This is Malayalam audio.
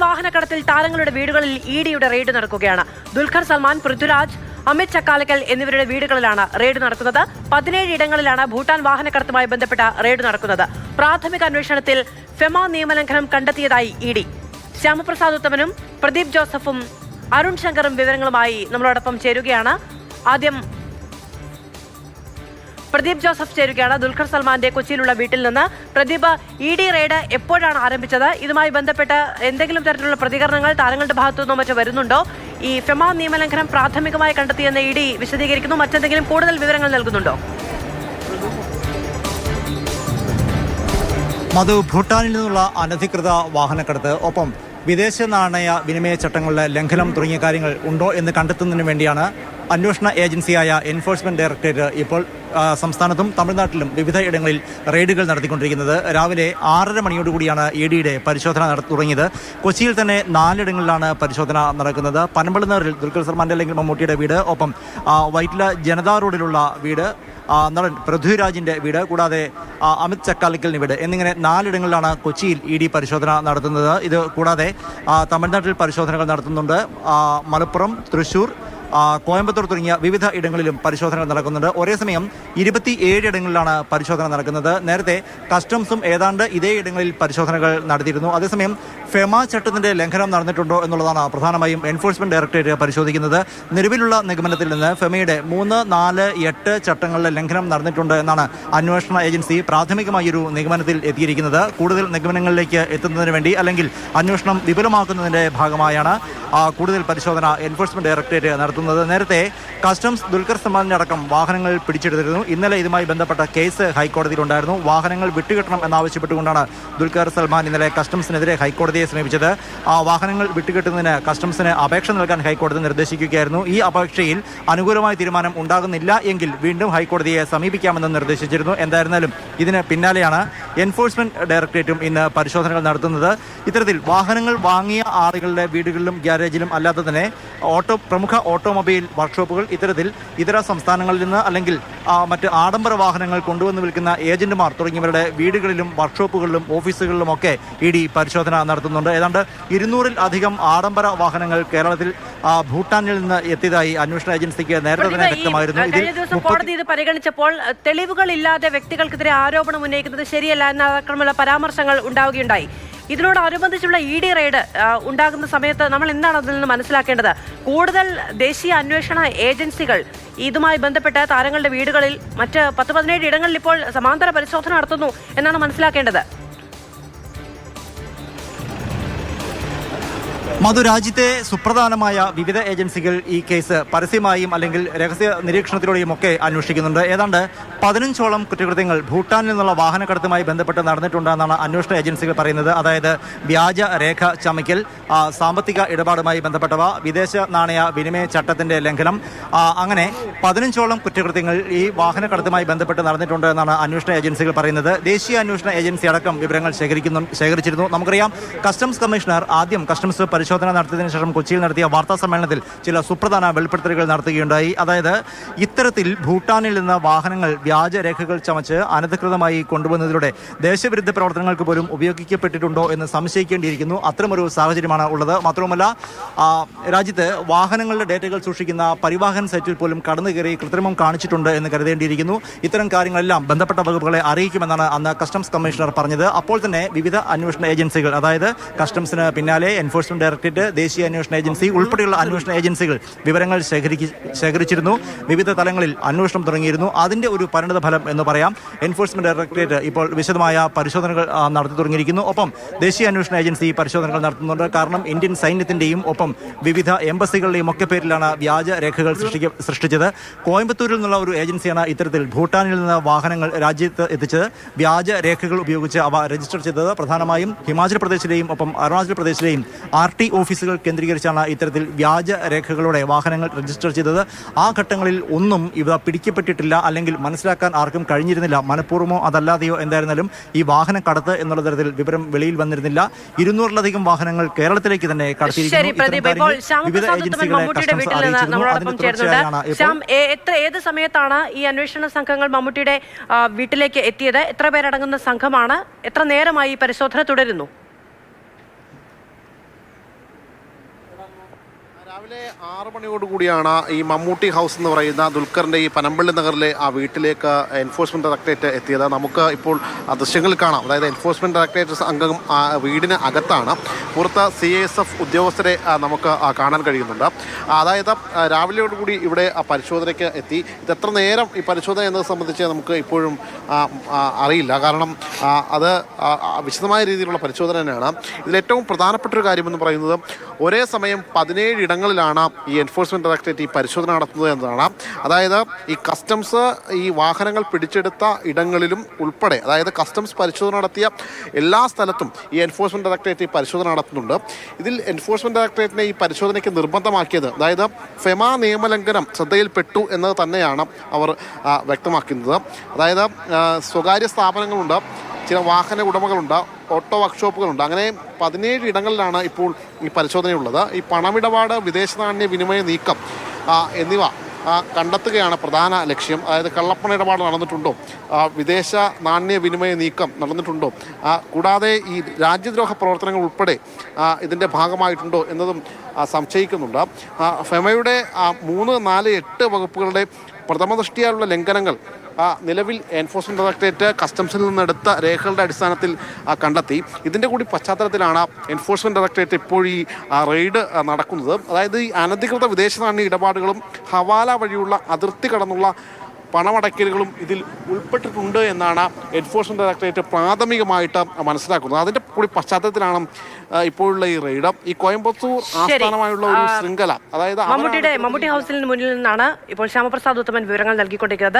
വാഹനക്കടത്തിൽ താരങ്ങളുടെ വീടുകളിൽ ഇഡിയുടെ റെയ്ഡ് നടക്കുകയാണ്. ദുൽഖർ സൽമാൻ, പൃഥ്വിരാജ്, അമിത് ചക്കാലക്കൽ എന്നിവരുടെ വീടുകളിലാണ് റെയ്ഡ് നടക്കുന്നത്. 17 ഇടങ്ങളിലാണ് ഭൂട്ടാൻ വാഹനക്കടത്തുമായി ബന്ധപ്പെട്ട റെയ്ഡ് നടക്കുന്നത്. പ്രാഥമിക അന്വേഷണത്തിൽ ഫെമ നിയമലംഘനം കണ്ടെത്തിയതായി ഇഡി. ശ്യാമപ്രസാദ് ഉത്തമനും പ്രദീപ് ജോസഫും അരുൺ ശങ്കറും വിവരങ്ങളുമായി നമ്മളോടൊപ്പം ചേരുകയാണ്. ആദ്യം പ്രദീപ് ജോസഫ് ചേരുകയാണ് ദുൽഖർ സൽമാന്റെ കൊച്ചിയിലുള്ള വീട്ടിൽ നിന്ന്. പ്രദീപ്, ഇഡി റെയ്ഡ് എപ്പോഴാണ് ആരംഭിച്ചത്? ഇതുമായി ബന്ധപ്പെട്ട് എന്തെങ്കിലും തരത്തിലുള്ള പ്രതികരണങ്ങൾ താരങ്ങളുടെ ഭാഗത്തുനിന്നോ മറ്റോ വരുന്നുണ്ടോ? ഈ ഫെമ നിയമലംഘനം പ്രാഥമികമായി കണ്ടെത്തിയെന്ന് ഇഡി വിശദീകരിക്കുന്നു. മറ്റെന്തെങ്കിലും കൂടുതൽ വിവരങ്ങൾ നൽകുന്നുണ്ടോ? മധു, ഭൂട്ടാനിൽ നിന്നുള്ള അനധികൃത വാഹനക്കടത്ത്, ഒപ്പം വിദേശ നാണയ വിനിമയ ചട്ടങ്ങളുടെ ലംഘനം തുടങ്ങിയ കാര്യങ്ങൾ ഉണ്ടോ എന്ന് കണ്ടെത്തുന്നതിന് വേണ്ടിയാണ് അന്വേഷണ ഏജൻസിയായ എൻഫോഴ്സ്മെന്റ് ഡയറക്ടറേറ്റ് ഇപ്പോൾ സംസ്ഥാനത്തും തമിഴ്നാട്ടിലും വിവിധ ഇടങ്ങളിൽ റെയ്ഡുകൾ നടത്തിക്കൊണ്ടിരിക്കുന്നത്. രാവിലെ 6:30 മണിയോടുകൂടിയാണ് ഇഡിയുടെ പരിശോധന തുടങ്ങിയത്. കൊച്ചിയിൽ തന്നെ 4 ഇടങ്ങളിലാണ് പരിശോധന നടക്കുന്നത്. പനമ്പള്ളിനഗറിൽ ദുൽഖർ സൽമാന്റെ അല്ലെങ്കിൽ മമ്മൂട്ടിയുടെ വീട്, ഒപ്പം വൈറ്റില ജനതാ റോഡിലുള്ള വീട്, നടൻ പൃഥ്വിരാജിന്റെ വീട്, കൂടാതെ അമിത് ചക്കാലക്കലിന്റെ വീട് എന്നിങ്ങനെ 4 ഇടങ്ങളിലാണ് കൊച്ചിയിൽ ഇഡി പരിശോധന നടത്തുന്നത്. ഇത് കൂടാതെ തമിഴ്നാട്ടിൽ പരിശോധനകൾ നടത്തുന്നുണ്ട്. മലപ്പുറം, തൃശൂർ, കോയമ്പത്തൂർ തുടങ്ങിയ വിവിധ ഇടങ്ങളിലും പരിശോധനകൾ നടക്കുന്നുണ്ട്. ഒരേ സമയം 27 ഇടങ്ങളിലാണ് പരിശോധന നടക്കുന്നത്. നേരത്തെ കസ്റ്റംസും ഏതാണ്ട് ഇതേ ഇടങ്ങളിൽ പരിശോധനകൾ നടത്തിയിരുന്നു. അതേസമയം ഫെമ ചട്ടത്തിന്റെ ലംഘനം നടന്നിട്ടുണ്ടോ എന്നുള്ളതാണ് പ്രധാനമായും എൻഫോഴ്സ്മെന്റ് ഡയറക്ടറേറ്റ് പരിശോധിക്കുന്നത്. നിലവിലുള്ള നിഗമനത്തിൽ നിന്ന് ഫെമയുടെ 3, 4, 8 ചട്ടങ്ങളിലെ ലംഘനം നടന്നിട്ടുണ്ട് എന്നാണ് അന്വേഷണ ഏജൻസി പ്രാഥമികമായി ഒരു നിഗമനത്തിൽ എത്തിയിരിക്കുന്നത്. കൂടുതൽ നിഗമനങ്ങളിലേക്ക് എത്തുന്നതിന് വേണ്ടി അല്ലെങ്കിൽ അന്വേഷണം വിപുലമാക്കുന്നതിന്റെ ഭാഗമായാണ് കൂടുതൽ പരിശോധന എൻഫോഴ്സ്മെന്റ് ഡയറക്ടറേറ്റ് നടത്തുന്നത്. നേരത്തെ കസ്റ്റംസ് ദുൽഖർ സൽമാനിന്റെ അടക്കം വാഹനങ്ങൾ പിടിച്ചെടുത്തിരുന്നു. ഇന്നലെ ഇതുമായി ബന്ധപ്പെട്ട കേസ് ഹൈക്കോടതിയിലുണ്ടായിരുന്നു. വാഹനങ്ങൾ വിട്ടുകിട്ടണം എന്നാവശ്യപ്പെട്ടുകൊണ്ടാണ് ദുൽഖർ സൽമാൻ ഇന്നലെ കസ്റ്റംസിനെതിരെ ഹൈക്കോടതിയെ സമീപിച്ചത്. വാഹനങ്ങൾ വിട്ടുകിട്ടുന്നതിന് കസ്റ്റംസിന് അപേക്ഷ നൽകാൻ ഹൈക്കോടതി നിർദ്ദേശിക്കുകയായിരുന്നു. ഈ അപേക്ഷയിൽ അനുകൂലമായ തീരുമാനം ഉണ്ടാകുന്നില്ല എങ്കിൽ വീണ്ടും ഹൈക്കോടതിയെ സമീപിക്കാമെന്ന് നിർദ്ദേശിച്ചിരുന്നു. എന്തായിരുന്നാലും ഇതിന് പിന്നാലെയാണ് എൻഫോഴ്സ്മെന്റ് ഡയറക്ടറേറ്റും ഇന്ന് പരിശോധനകൾ നടത്തുന്നത്. ഇത്തരത്തിൽ വാഹനങ്ങൾ വാങ്ങിയ ആളുകളുടെ വീടുകളിലും ഗ്യാരേജിലും അല്ലാതെ തന്നെ പ്രമുഖ ഓട്ടോമൊബൈൽ വർക്ക്ഷോപ്പുകൾ, ഇത്തരത്തിൽ ഇതര സംസ്ഥാനങ്ങളിൽ നിന്ന് അല്ലെങ്കിൽ മറ്റ് ആഡംബര വാഹനങ്ങൾ കൊണ്ടുവന്ന് വിൽക്കുന്ന ഏജന്റുമാർ തുടങ്ങിയവരുടെ വീടുകളിലും വർക്ക്ഷോപ്പുകളിലും ഓഫീസുകളിലുമൊക്കെ ഇഡി പരിശോധന നടത്തുന്നുണ്ട്. ഏതാണ്ട് 200-ൽ-അധികം ആഡംബര വാഹനങ്ങൾ കേരളത്തിൽ ഭൂട്ടാനിൽ നിന്ന് എത്തിയതായി അന്വേഷണ ഏജൻസിക്ക് നേരത്തെ തന്നെ വ്യക്തമായിരുന്നു. കോടതി ഇത് പരിഗണിച്ചപ്പോൾ തെളിവുകളില്ലാതെ വ്യക്തികൾക്കെതിരെ ആരോപണം ഉന്നയിക്കുന്നത് ശരിയല്ല എന്നടക്കമുള്ള പരാമർശങ്ങൾ ഉണ്ടാവുകയുണ്ടായി. ഇതിനോടനുബന്ധിച്ചുള്ള ഇഡി റെയ്ഡ് ഉണ്ടാകുന്ന സമയത്ത് നമ്മൾ എന്താണ് അതിൽ നിന്ന് മനസ്സിലാക്കേണ്ടത്? കൂടുതൽ ദേശീയ അന്വേഷണ ഏജൻസികൾ ഇതുമായി ബന്ധപ്പെട്ട് താരങ്ങളുടെ വീടുകളിൽ മറ്റ് 10-17 ഇടങ്ങളിൽ ഇപ്പോൾ സമാന്തര പരിശോധന നടത്തുന്നു എന്നാണ് മനസ്സിലാക്കേണ്ടത്. മധു, രാജ്യത്തെ സുപ്രധാനമായ വിവിധ ഏജൻസികൾ ഈ കേസ് പരസ്യമായും അല്ലെങ്കിൽ രഹസ്യ നിരീക്ഷണത്തിലൂടെയും ഒക്കെ അന്വേഷിക്കുന്നുണ്ട്. ഏതാണ്ട് 15ഓളം കുറ്റകൃത്യങ്ങൾ ഭൂട്ടാനിൽ നിന്നുള്ള വാഹനക്കടത്തുമായി ബന്ധപ്പെട്ട് നടന്നിട്ടുണ്ടെന്നാണ് അന്വേഷണ ഏജൻസികൾ പറയുന്നത്. അതായത് വ്യാജ രേഖ ചമയ്ക്കൽ, സാമ്പത്തിക ഇടപാടുമായി ബന്ധപ്പെട്ടവ, വിദേശ നാണയ വിനിമയ ചട്ടത്തിന്റെ ലംഘനം, അങ്ങനെ 15ഓളം കുറ്റകൃത്യങ്ങൾ ഈ വാഹനക്കടത്തുമായി ബന്ധപ്പെട്ട് നടന്നിട്ടുണ്ട് എന്നാണ് അന്വേഷണ ഏജൻസികൾ പറയുന്നത്. ദേശീയ അന്വേഷണ ഏജൻസി അടക്കം വിവരങ്ങൾ ശേഖരിച്ചിരുന്നു. നമുക്കറിയാം, കസ്റ്റംസ് കമ്മീഷണർ ആദ്യം കസ്റ്റംസ് പരിശോധന നടത്തിയതിനു ശേഷം കൊച്ചിയിൽ നടത്തിയ വാർത്താ സമ്മേളനത്തിൽ ചില സുപ്രധാന വെളിപ്പെടുത്തലുകൾ നടത്തുകയുണ്ടായി. അതായത് ഇത്തരത്തിൽ ഭൂട്ടാനിൽ നിന്ന് വാഹനങ്ങൾ വ്യാജരേഖകൾ ചമച്ച് അനധികൃതമായി കൊണ്ടുവന്നതിലൂടെ ദേശവിരുദ്ധ പ്രവർത്തനങ്ങൾക്ക് പോലും ഉപയോഗിക്കപ്പെട്ടിട്ടുണ്ടോ എന്ന് സംശയിക്കേണ്ടിയിരിക്കുന്നു. അത്തരമൊരു സാഹചര്യമാണ് ഉള്ളത്. മാത്രവുമല്ല, രാജ്യത്ത് വാഹനങ്ങളുടെ ഡേറ്റകൾ സൂക്ഷിക്കുന്ന പരിവാഹൻ സൈറ്റിൽ പോലും കടന്നു കയറി കൃത്രിമം കാണിച്ചിട്ടുണ്ട് എന്ന് കരുതേണ്ടിയിരിക്കുന്നു. ഇത്തരം കാര്യങ്ങളെല്ലാം ബന്ധപ്പെട്ട വകുപ്പുകളെ അറിയിക്കുമെന്നാണ് അന്ന് കസ്റ്റംസ് കമ്മീഷണർ പറഞ്ഞത്. അപ്പോൾ തന്നെ വിവിധ അന്വേഷണ ഏജൻസികൾ, അതായത് കസ്റ്റംസിന് പിന്നാലെ എൻഫോഴ്സ്മെന്റ് ഡയറക്ടറേറ്റ്, ദേശീയ അന്വേഷണ ഏജൻസി ഉൾപ്പെടെയുള്ള അന്വേഷണ ഏജൻസികൾ വിവരങ്ങൾ ശേഖരിച്ചിരുന്നു. വിവിധ തലങ്ങളിൽ അന്വേഷണം തുടങ്ങിയിരുന്നു. അതിന്റെ ഒരു പരിണത ഫലം എന്ന് പറയാം. എൻഫോഴ്സ്മെന്റ് ഡയറക്ടറേറ്റ് ഇപ്പോൾ വിശദമായ പരിശോധനകൾ നടത്തി തുടങ്ങിയിരിക്കുന്നു. ഒപ്പം ദേശീയ അന്വേഷണ ഏജൻസി പരിശോധനകൾ നടത്തുന്നുണ്ട്. കാരണം ഇന്ത്യൻ സൈന്യത്തിന്റെയും ഒപ്പം വിവിധ എംബസികളുടെയും ഒക്കെ പേരിലാണ് വ്യാജ രേഖകൾ സൃഷ്ടിച്ചത്. കോയമ്പത്തൂരിൽ നിന്നുള്ള ഒരു ഏജൻസിയാണ് ഇത്തരത്തിൽ ഭൂട്ടാനിൽ നിന്ന് വാഹനങ്ങൾ രാജ്യത്ത് എത്തിച്ചത്. വ്യാജ രേഖകൾ ഉപയോഗിച്ച് അവ രജിസ്റ്റർ ചെയ്തത് പ്രധാനമായും ഹിമാചൽ പ്രദേശിലെയും ഒപ്പം അരുണാചൽ പ്രദേശിലെയും RT ഓഫീസുകൾ കേന്ദ്രീകരിച്ചാണ് ഇത്തരത്തിൽ വ്യാജ രേഖകളോടെ വാഹനങ്ങൾ രജിസ്റ്റർ ചെയ്തത്. ആ ഘട്ടങ്ങളിൽ ഒന്നും ഇവ പിടിക്കപ്പെട്ടിട്ടില്ല, അല്ലെങ്കിൽ മനസ്സിലാക്കാൻ ആർക്കും കഴിഞ്ഞിരുന്നില്ല. മനഃപൂർവ്വമോ അതല്ലാതെയോ എന്തായിരുന്നാലും ഈ വാഹന കടത്ത് എന്നുള്ള തരത്തിൽ വിവരം വെളിയിൽ വന്നിരുന്നില്ല. 200-ലധികം വാഹനങ്ങൾ കേരളത്തിലേക്ക് തന്നെ ഏത് സമയത്താണ് ഈ അന്വേഷണ സംഘങ്ങൾ മമ്മൂട്ടിയുടെ വീട്ടിലേക്ക് എത്തിയത്? എത്ര പേരടങ്ങുന്ന സംഘമാണ്? എത്ര നേരമായി പരിശോധന തുടരുന്നു? രാവിലെ 6 മണിയോടുകൂടിയാണ് ഈ മമ്മൂട്ടി ഹൗസ് എന്ന് പറയുന്ന ദുൽഖറിൻ്റെ ഈ പനമ്പള്ളി നഗറിലെ ആ വീട്ടിലേക്ക് എൻഫോഴ്സ്മെൻറ്റ് ഡയറക്ടറേറ്റ് എത്തിയത്. നമുക്ക് ഇപ്പോൾ ആ ദൃശ്യങ്ങളിൽ കാണാം. അതായത് എൻഫോഴ്സ്മെൻറ്റ് ഡയറക്ടറേറ്റ് അംഗം ആ വീടിന് അകത്താണ്. പുറത്ത് CISF ഉദ്യോഗസ്ഥരെ നമുക്ക് കാണാൻ കഴിയുന്നുണ്ട്. അതായത് രാവിലെയോടുകൂടി ഇവിടെ പരിശോധനയ്ക്ക് എത്തി. ഇത് എത്ര നേരം ഈ പരിശോധന എന്നത് സംബന്ധിച്ച് നമുക്ക് ഇപ്പോഴും അറിയില്ല. കാരണം അത് വിശദമായ രീതിയിലുള്ള പരിശോധന തന്നെയാണ്. ഇതിലേറ്റവും പ്രധാനപ്പെട്ട ഒരു കാര്യമെന്ന് പറയുന്നത് ഒരേ സമയം 17 ഇടങ്ങളിലാണ് ഈ എൻഫോഴ്സ്മെൻറ്റ് ഡയറക്ടറേറ്റ് ഈ പരിശോധന നടത്തുന്നത് എന്നതാണ്. അതായത് ഈ കസ്റ്റംസ് ഈ വാഹനങ്ങൾ പിടിച്ചെടുത്ത ഇടങ്ങളിലും ഉൾപ്പെടെ, അതായത് കസ്റ്റംസ് പരിശോധന നടത്തിയ എല്ലാ സ്ഥലത്തും ഈ എൻഫോഴ്സ്മെൻറ്റ് ഡയറക്ടറേറ്റ് ഈ പരിശോധന നടത്തുന്നുണ്ട്. ഇതിൽ എൻഫോഴ്സ്മെൻറ്റ് ഡയറക്ടറേറ്റിനെ ഈ പരിശോധനയ്ക്ക് നിർബന്ധമാക്കിയത്, അതായത് ഫെമ നിയമലംഘനം ശ്രദ്ധയിൽപ്പെട്ടു എന്നത് തന്നെയാണ് അവർ വ്യക്തമാക്കുന്നത്. അതായത് സ്വകാര്യ സ്ഥാപനങ്ങളുണ്ട്, ചില വാഹന ഉടമകളുണ്ട്, ഓട്ടോ വർക്ക്ഷോപ്പുകളുണ്ട്. അങ്ങനെ 17 ഇടങ്ങളിലാണ് ഇപ്പോൾ ഈ പരിശോധനയുള്ളത്. ഈ പണമിടപാട്, വിദേശ നാണ്യ വിനിമയ നീക്കം എന്നിവ കണ്ടെത്തുകയാണ് പ്രധാന ലക്ഷ്യം. അതായത് കള്ളപ്പണ ഇടപാട് നടന്നിട്ടുണ്ടോ, വിദേശ നാണ്യ വിനിമയ നീക്കം നടന്നിട്ടുണ്ടോ, കൂടാതെ ഈ രാജ്യദ്രോഹ പ്രവർത്തനങ്ങൾ ഉൾപ്പെടെ ഇതിൻ്റെ ഭാഗമായിട്ടുണ്ടോ എന്നതും സംശയിക്കുന്നുണ്ട്. ഫെമയുടെ 3, 4, 8 വകുപ്പുകളുടെ പ്രഥമ ദൃഷ്ടിയാലുള്ള ലംഘനങ്ങൾ നിലവിൽ എൻഫോഴ്സ്മെൻറ്റ് ഡയറക്ടറേറ്റ് കസ്റ്റംസിൽ നിന്നെടുത്ത രേഖകളുടെ അടിസ്ഥാനത്തിൽ കണ്ടെത്തി. ഇതിൻ്റെ കൂടി പശ്ചാത്തലത്തിലാണ് എൻഫോഴ്സ്മെൻറ്റ് ഡയറക്ടറേറ്റ് ഇപ്പോൾ ഈ റെയ്ഡ് നടക്കുന്നത്. അതായത് ഈ അനധികൃത വിദേശ നാണ്യ ഇടപാടുകളും ഹവാല വഴിയുള്ള അതിർത്തി കടന്നുള്ള പണമടയ്ക്കലുകളും ഇതിൽ ഉൾപ്പെട്ടിട്ടുണ്ട് എന്നാണ് എൻഫോഴ്സ്മെൻറ്റ് ഡയറക്ടറേറ്റ് പ്രാഥമികമായിട്ട് മനസ്സിലാക്കുന്നത്. അതിൻ്റെ കൂടി പശ്ചാത്തലത്തിലാണ് ഇപ്പോഴുള്ള ഈ റെയ്ഡ്. ഈ കോയമ്പത്തൂർ ആസ്ഥാനമായുള്ള ഒരു ശൃംഖല, അതായത് മമ്മൂട്ടി ഹൗസിന് മുന്നിൽ നിന്നാണ് ഇപ്പോൾ ശ്യാമപ്രസാദ് ഉത്തമൻ വിവരങ്ങൾ നൽകിക്കൊണ്ടിരിക്കുന്നത്.